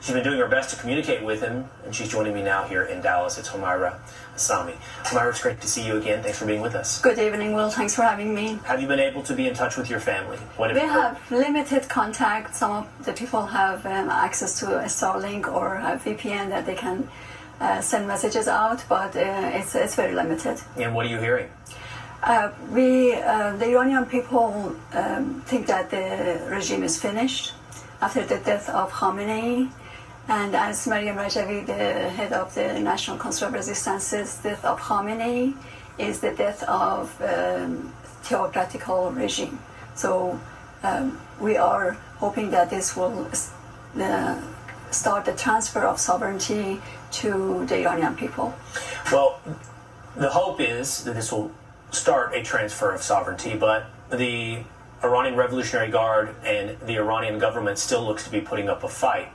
She's been doing her best to communicate with him, and she's joining me now here in Dallas. It's Humaira Assami. Humaira, it's great to see you again. Thanks for being with us. Good evening, Will. Thanks for having me. Have you been able to be in touch with your family? We have limited contact. Some of the people have access to a Starlink or a VPN that they can send messages out, but it's very limited. And what are you hearing? The Iranian people think that the regime is finished after the death of Khamenei. And as Maryam Rajavi, the head of the National Council of Resistance, says, death of Khamenei is the death of theocratical regime. So we are hoping that this will start the transfer of sovereignty to the Iranian people. Well, the hope is that this will start a transfer of sovereignty, but the Iranian Revolutionary Guard and the Iranian government still looks to be putting up a fight.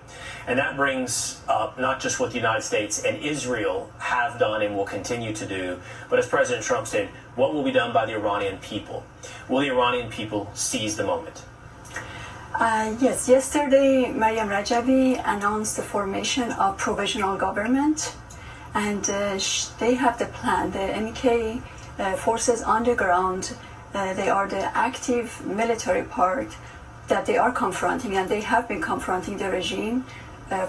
And that brings up not just what the United States and Israel have done and will continue to do, but as President Trump said, what will be done by the Iranian people? Will the Iranian people seize the moment? Yes, yesterday Maryam Rajavi announced the formation of provisional government, and they have the plan. The MEK forces on the ground, they are the active military part that they are confronting, and they have been confronting the regime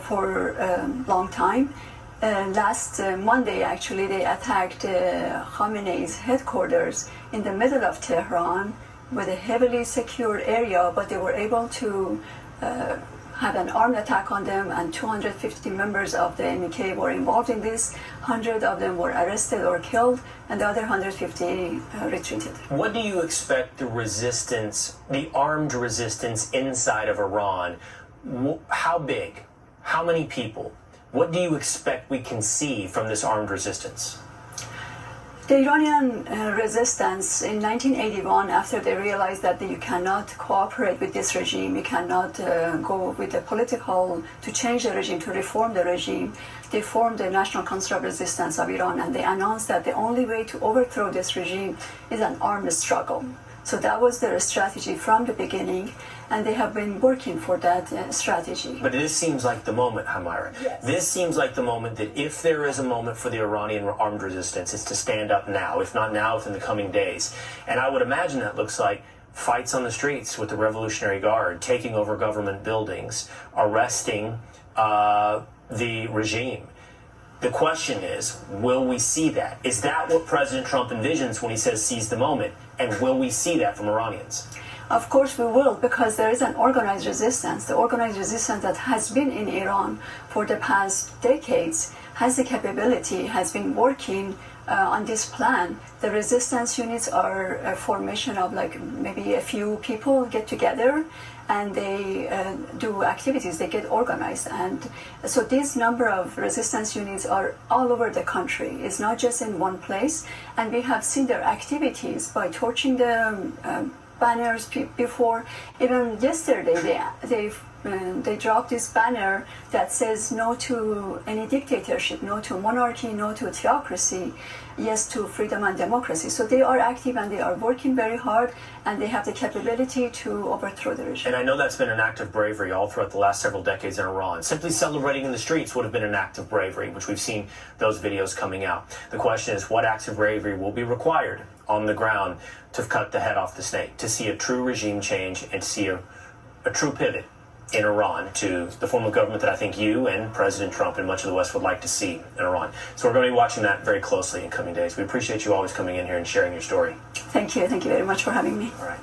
for a long time. Last Monday, actually, they attacked Khamenei's headquarters in the middle of Tehran with a heavily secured area, but they were able to have an armed attack on them, and 250 members of the MEK were involved in this. 100 of them were arrested or killed, and the other 150 retreated. What do you expect the resistance, the armed resistance inside of Iran, how big? How many people? What do you expect we can see from this armed resistance? The Iranian resistance in 1981, after they realized that you cannot cooperate with this regime, you cannot go with the political to change the regime, to reform the regime, they formed the National Council of Resistance of Iran, and they announced that the only way to overthrow this regime is an armed struggle. So that was their strategy from the beginning, and they have been working for that strategy. But this seems like the moment, Humaira. Yes. This seems like the moment that if there is a moment for the Iranian armed resistance, it's to stand up now, if not now, within the coming days. And I would imagine that looks like fights on the streets with the Revolutionary Guard, taking over government buildings, arresting the regime. The question is, will we see that? Is that what President Trump envisions when he says seize the moment? And will we see that from Iranians? Of course we will, because there is an organized resistance. The organized resistance that has been in Iran for the past decades has the capability, has been working on this plan. The resistance units are a formation of like maybe a few people get together and they do activities, they get organized. And so this number of resistance units are all over the country. It's not just in one place. And we have seen their activities by torching the banners before. Even yesterday, they dropped this banner that says no to any dictatorship, no to monarchy, no to theocracy, yes to freedom and democracy. So they are active and they are working very hard, and they have the capability to overthrow the regime. And I know that's been an act of bravery all throughout the last several decades in Iran. Simply celebrating in the streets would have been an act of bravery, which we've seen those videos coming out. The question is, what acts of bravery will be required on the ground to cut the head off the snake, to see a true regime change and to see a true pivot in Iran to the form of government that I think you and President Trump and much of the West would like to see in Iran. So we're going to be watching that very closely in coming days. We appreciate you always coming in here and sharing your story. Thank you. Thank you very much for having me. All right.